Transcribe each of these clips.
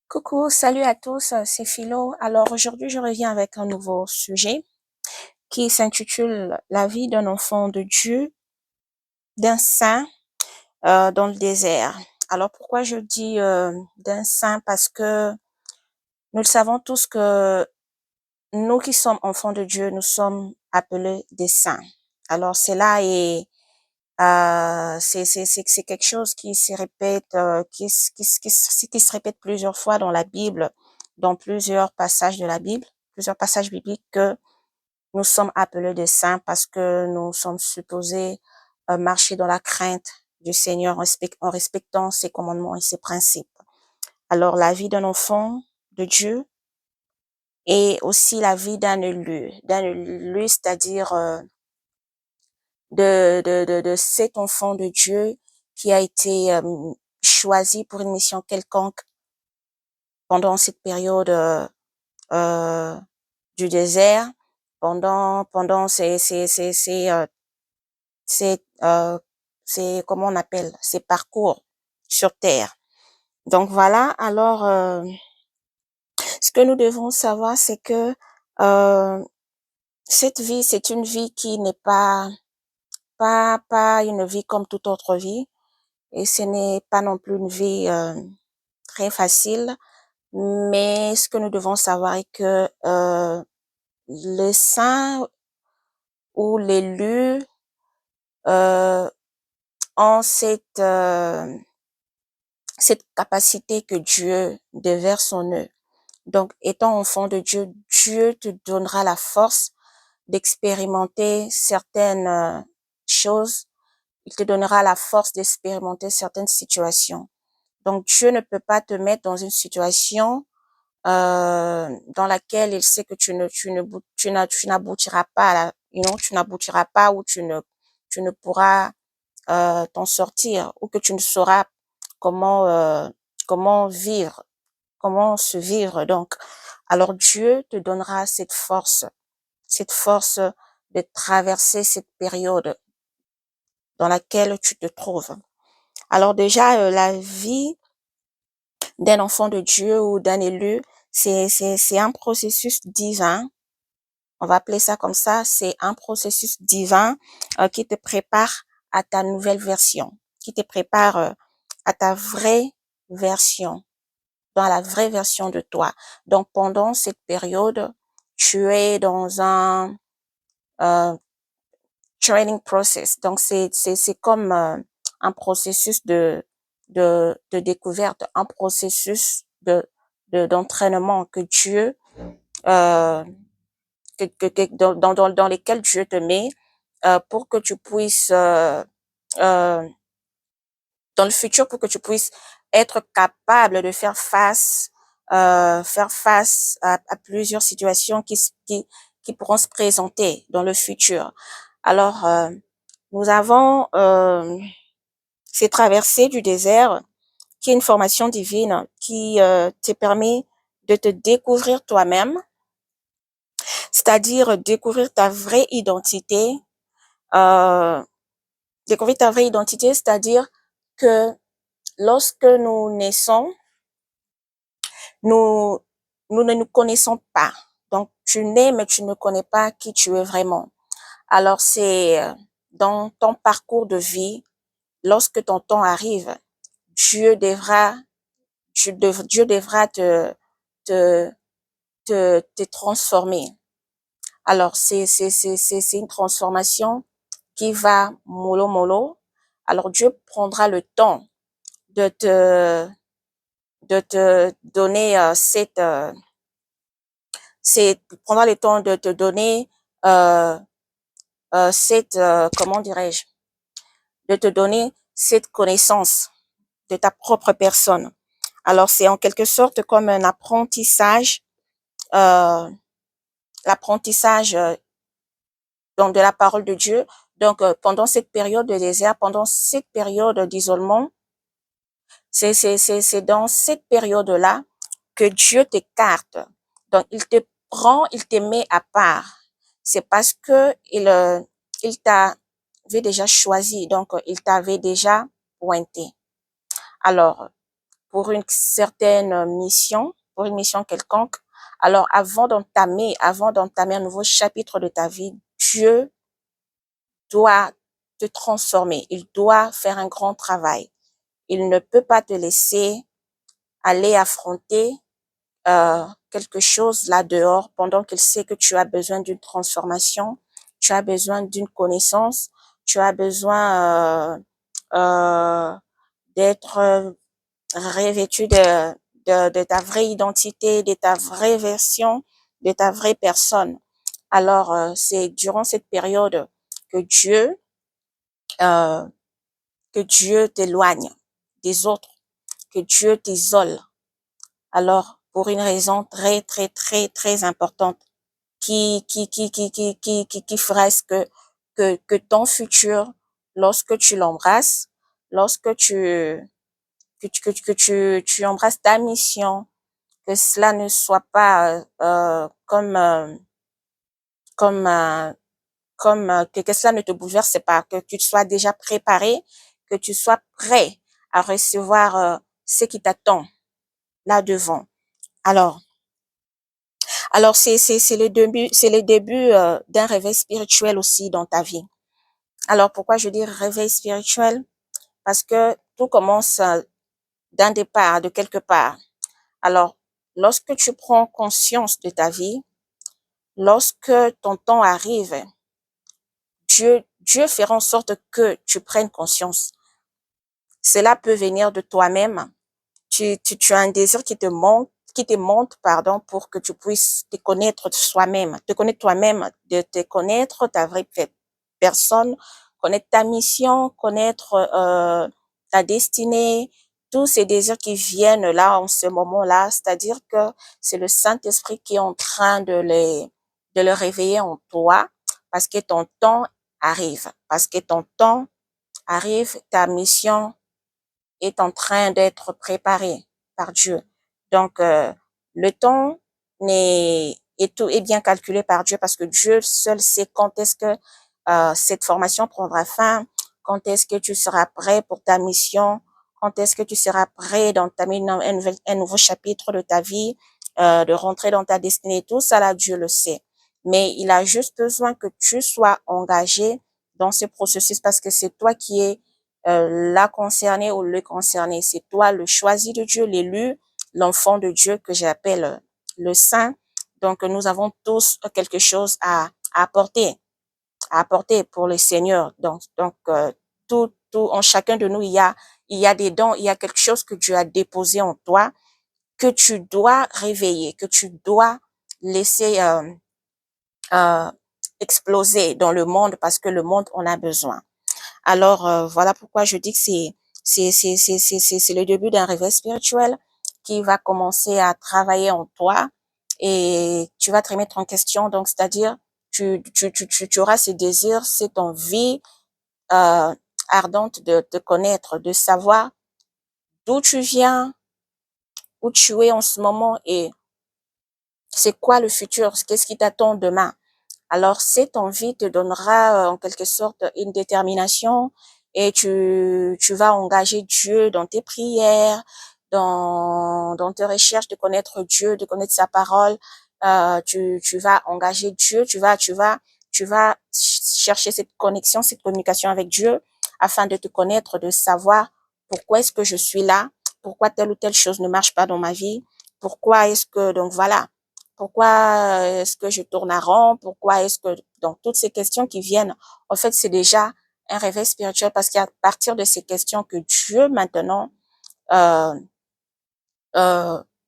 Coucou, salut à tous, c'est Philo. Alors aujourd'hui, je reviens avec un nouveau sujet qui s'intitule La vie d'un enfant de Dieu, d'un saint dans le désert. Alors pourquoi je dis d'un saint? Parce que nous le savons tous que nous qui sommes enfants de Dieu, nous sommes appelés des saints. Alors c'est là et c'est quelque chose qui se répète, qui se répète plusieurs fois dans la Bible, dans plusieurs passages de la Bible, plusieurs passages bibliques que nous sommes appelés des saints parce que nous sommes supposés marcher dans la crainte du Seigneur en respectant ses commandements et ses principes. Alors la vie d'un enfant de Dieu et aussi la vie d'un élu, c'est-à-dire de cet enfant de Dieu qui a été choisi pour une mission quelconque pendant cette période euh, du désert, pendant ces, ces comment on appelle ces parcours sur terre. Donc voilà. Alors ce que nous devons savoir, c'est que euh, cette vie, c'est une vie qui n'est pas une vie comme toute autre vie. Et ce n'est pas non plus une vie très facile, mais ce que nous devons savoir est que le saint ou l'élu euh, ont cette capacité que Dieu déverse en eux. Donc, étant enfant de Dieu, Dieu te donnera la force d'expérimenter certaines choses. Il te donnera la force d'expérimenter certaines situations. Donc, Dieu ne peut pas te mettre dans une situation dans laquelle il sait que tu n'aboutiras pas à tu n'aboutiras pas ou tu ne pourras t'en sortir ou que tu ne sauras comment comment vivre, comment se vivre. Donc, alors Dieu te donnera cette force de traverser cette période dans laquelle tu te trouves. Alors déjà, la vie d'un enfant de Dieu ou d'un élu, c'est un processus divin. On va appeler ça comme ça. C'est un processus divin qui te prépare à ta nouvelle version, qui te prépare à ta vraie version, dans la vraie version de toi. Donc, pendant cette période, tu es dans un training process. Donc, c'est comme un processus de découverte, un processus d'entraînement que Dieu, euh, dans lesquels Dieu te met pour que tu puisses, euh, dans le futur, pour que tu puisses être capable de faire face à plusieurs situations qui pourront se présenter dans le futur. Alors, nous avons ces traversées du désert qui est une formation divine qui te permet de te découvrir toi-même, c'est-à-dire découvrir ta vraie identité, euh, découvrir ta vraie identité, c'est-à-dire que lorsque nous naissons, nous, nous ne nous connaissons pas. Donc, tu nais, mais tu ne connais pas qui tu es vraiment. Alors, c'est dans ton parcours de vie, lorsque ton temps arrive, Dieu devra, Dieu devra te, te transformer. Alors, c'est une transformation qui va mollo mollo. Alors, Dieu prendra le temps de te, de te donner prendra le temps de te donner euh, comment dirais-je, de te donner cette connaissance de ta propre personne. Alors, c'est en quelque sorte comme un apprentissage, euh, l'apprentissage donc de la parole de Dieu. Donc, pendant cette période de désert, pendant cette période d'isolement, c'est dans cette période-là que Dieu t'écarte. Donc, il te prend, il te met à part. C'est parce que il t'avait déjà choisi, donc il t'avait déjà pointé. Alors, pour une certaine mission, pour une mission quelconque. Alors, avant d'entamer un nouveau chapitre de ta vie, Dieu doit te transformer. Il doit faire un grand travail. Il ne peut pas te laisser aller affronter quelque chose là dehors pendant qu'il sait que tu as besoin d'une transformation, tu as besoin d'une connaissance, tu as besoin d'être revêtu de ta vraie identité, de ta vraie version, de ta vraie personne. Alors, c'est durant cette période que euh, Dieu t'éloigne des autres, que Dieu t'isole. Alors, pour une raison très, très, très, très importante qui fera ce que ton futur, lorsque tu l'embrasses, lorsque tu embrasses ta mission, que cela ne soit pas comme que cela ne te bouleverse pas, que tu sois déjà préparé, que tu sois prêt à recevoir ce qui t'attend là devant. Alors, c'est le début d'un réveil spirituel aussi dans ta vie. Alors, pourquoi je dis réveil spirituel? Parce que tout commence d'un départ, de quelque part. Alors, lorsque tu prends conscience de ta vie, lorsque ton temps arrive, Dieu fera en sorte que tu prennes conscience. Cela peut venir de toi-même. Tu as un désir qui te monte, pardon, pour que tu puisses te connaître soi-même, te connaître toi-même, de te connaître ta vraie personne, connaître ta mission, connaître ta destinée, tous ces désirs qui viennent là en ce moment-là, c'est-à-dire que c'est le Saint-Esprit qui est en train de le réveiller en toi parce que ton temps arrive, parce que ton temps arrive, ta mission est en train d'être préparé par Dieu. Donc, le temps est bien calculé par Dieu parce que Dieu seul sait quand est-ce que cette formation prendra fin, quand est-ce que tu seras prêt pour ta mission, quand est-ce que tu seras prêt d'entamer un nouveau chapitre de ta vie, de rentrer dans ta destinée. Tout ça là, Dieu le sait. Mais il a juste besoin que tu sois engagé dans ce processus parce que c'est toi qui es la concernée ou le concerné. C'est toi le choisi de Dieu, l'élu, l'enfant de Dieu que j'appelle le saint. Donc, nous avons tous quelque chose à apporter pour le Seigneur. Donc en chacun de nous, il y a des dons, il y a quelque chose que Dieu a déposé en toi, que tu dois réveiller, que tu dois laisser euh, exploser dans le monde parce que le monde en a besoin. Alors, voilà pourquoi je dis que c'est le début d'un réveil spirituel qui va commencer à travailler en toi et tu vas te remettre en question. Donc, c'est-à-dire, tu auras ce désir, cette envie euh, ardente de te connaître, de savoir d'où tu viens, où tu es en ce moment et c'est quoi le futur, qu'est-ce qui t'attend demain. Alors, cette envie te donnera en quelque sorte une détermination et tu vas engager Dieu dans tes prières, dans tes recherches de connaître Dieu, de connaître sa parole. Tu vas engager Dieu, tu vas chercher cette connexion, cette communication avec Dieu afin de te connaître, de savoir pourquoi est-ce que je suis là, pourquoi telle ou telle chose ne marche pas dans ma vie, pourquoi est-ce que, donc voilà, pourquoi est-ce que je tourne à rond? Pourquoi est-ce que... Donc, toutes ces questions qui viennent, en fait, c'est déjà un réveil spirituel parce qu'à partir de ces questions que Dieu, maintenant, euh,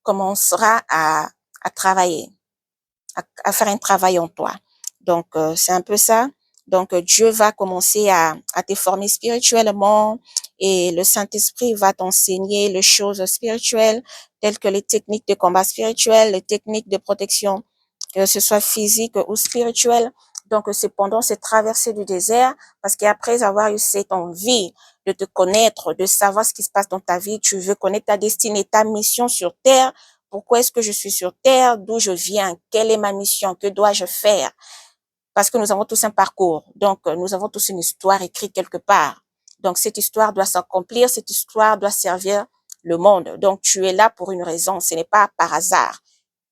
commencera à travailler, à faire un travail en toi. Donc, c'est un peu ça. Donc, Dieu va commencer à te former spirituellement et le Saint-Esprit va t'enseigner les choses spirituelles telles que les techniques de combat spirituel, les techniques de protection, que ce soit physique ou spirituel. Donc, c'est pendant cette traversée du désert, parce qu'après avoir eu cette envie de te connaître, de savoir ce qui se passe dans ta vie, tu veux connaître ta destinée, ta mission sur terre, pourquoi est-ce que je suis sur terre, d'où je viens, quelle est ma mission, que dois-je faire? Parce que nous avons tous un parcours. Donc, nous avons tous une histoire écrite quelque part. Donc, cette histoire doit s'accomplir, cette histoire doit servir le monde. Donc, tu es là pour une raison. Ce n'est pas par hasard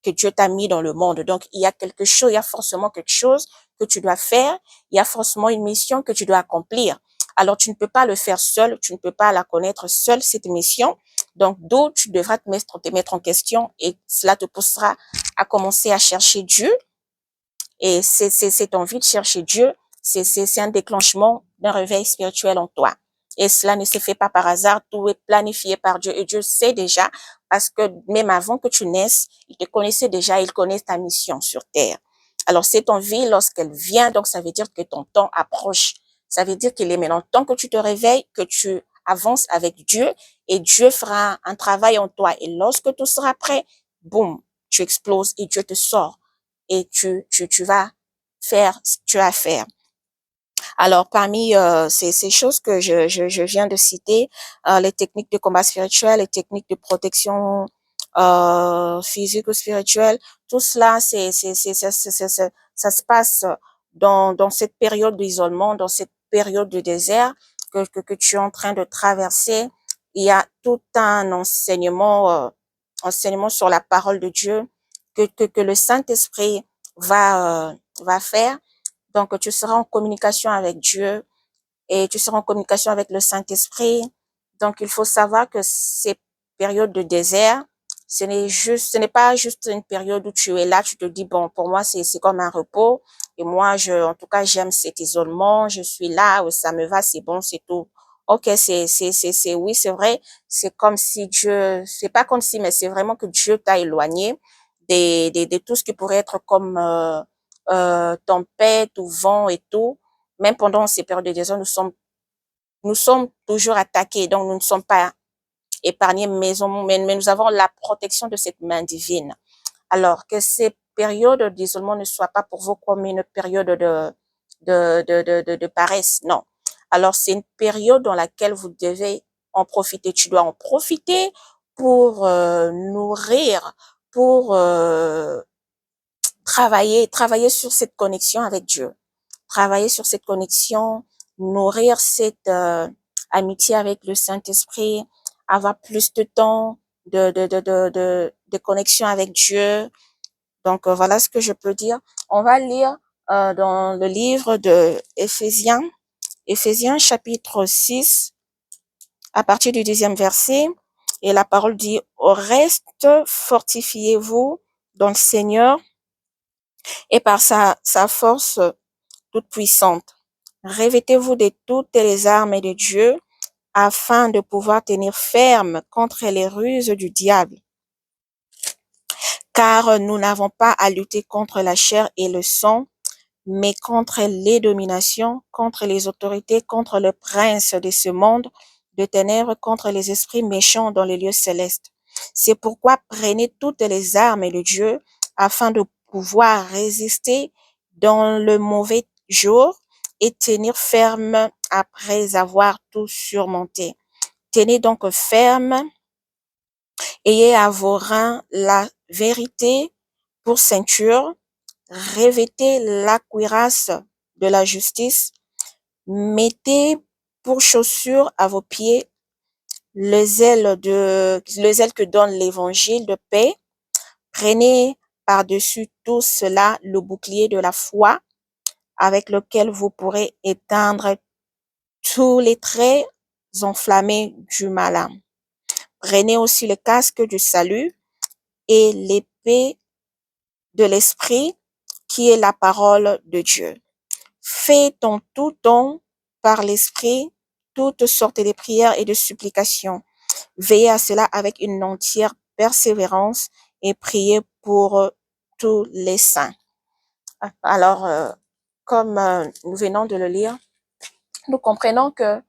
que Dieu t'a mis dans le monde. Donc, il y a quelque chose, il y a forcément quelque chose que tu dois faire. Il y a forcément une mission que tu dois accomplir. Alors, tu ne peux pas le faire seul. Tu ne peux pas la connaître seul, cette mission. Donc, d'où tu devras te mettre en question et cela te poussera à commencer à chercher Dieu. Et cette envie de chercher Dieu, c'est un déclenchement d'un réveil spirituel en toi. Et cela ne se fait pas par hasard, tout est planifié par Dieu. Et Dieu sait déjà, parce que même avant que tu naisses, il te connaissait déjà, il connaît ta mission sur terre. Alors cette envie, lorsqu'elle vient, donc ça veut dire que ton temps approche. Ça veut dire qu'il est maintenant temps que tu te réveilles, que tu avances avec Dieu, et Dieu fera un travail en toi. Et lorsque tout sera prêt, boum, tu exploses et Dieu te sort. Et tu vas faire ce que tu as à faire. Alors, parmi ces choses que je viens de citer, les techniques de combat spirituel, les techniques de protection physique ou spirituelle, tout cela, ça se passe dans cette période d'isolement, dans cette période de désert que tu es en train de traverser. Il y a tout un enseignement sur la parole de Dieu que le Saint-Esprit va faire. Donc, tu seras en communication avec Dieu et tu seras en communication avec le Saint-Esprit. Donc, il faut savoir que ces périodes de désert, ce n'est pas juste une période où tu es là, tu te dis, bon, pour moi, c'est comme un repos. Et moi, en tout cas, j'aime cet isolement. Je suis là, ça me va, c'est bon, c'est tout. Ok, oui, c'est vrai. C'est comme si Dieu, c'est pas comme si, mais c'est vraiment que Dieu t'a éloigné de tout ce qui pourrait être comme, tempête ou vent et tout. Même pendant ces périodes de désert, nous sommes toujours attaqués, donc nous ne sommes pas épargnés, mais nous avons la protection de cette main divine. Alors que ces périodes d'isolement ne soient pas pour vous comme une période de paresse, non. Alors c'est une période dans laquelle vous devez en profiter. Tu dois en profiter pour nourrir, pour travailler sur cette connexion avec Dieu. Travailler sur cette connexion, nourrir cette amitié avec le Saint-Esprit, avoir plus de temps de connexion avec Dieu. Donc, voilà ce que je peux dire. On va lire dans le livre de Éphésiens, Éphésiens chapitre 6, à partir du 10e verset. Et la parole dit, au reste, fortifiez-vous dans le Seigneur et par sa force toute puissante. Revêtez-vous de toutes les armes de Dieu afin de pouvoir tenir ferme contre les ruses du diable. Car nous n'avons pas à lutter contre la chair et le sang, mais contre les dominations, contre les autorités, contre le prince de ce monde de ténèbres, contre les esprits méchants dans les lieux célestes. C'est pourquoi prenez toutes les armes de Dieu afin de pouvoir résister dans le mauvais jour et tenir ferme après avoir tout surmonté. Tenez donc ferme, ayez à vos reins la vérité pour ceinture, revêtez la cuirasse de la justice, mettez pour chaussures à vos pieds les ailes que donne l'évangile de paix, prenez par-dessus tout cela le bouclier de la foi avec lequel vous pourrez éteindre tous les traits enflammés du malin. Prenez aussi le casque du salut et l'épée de l'esprit qui est la parole de Dieu. Faites en tout temps par l'esprit toutes sortes de prières et de supplications. Veillez à cela avec une entière persévérance et priez pour tous les saints. Alors, comme nous venons de le lire, nous comprenons que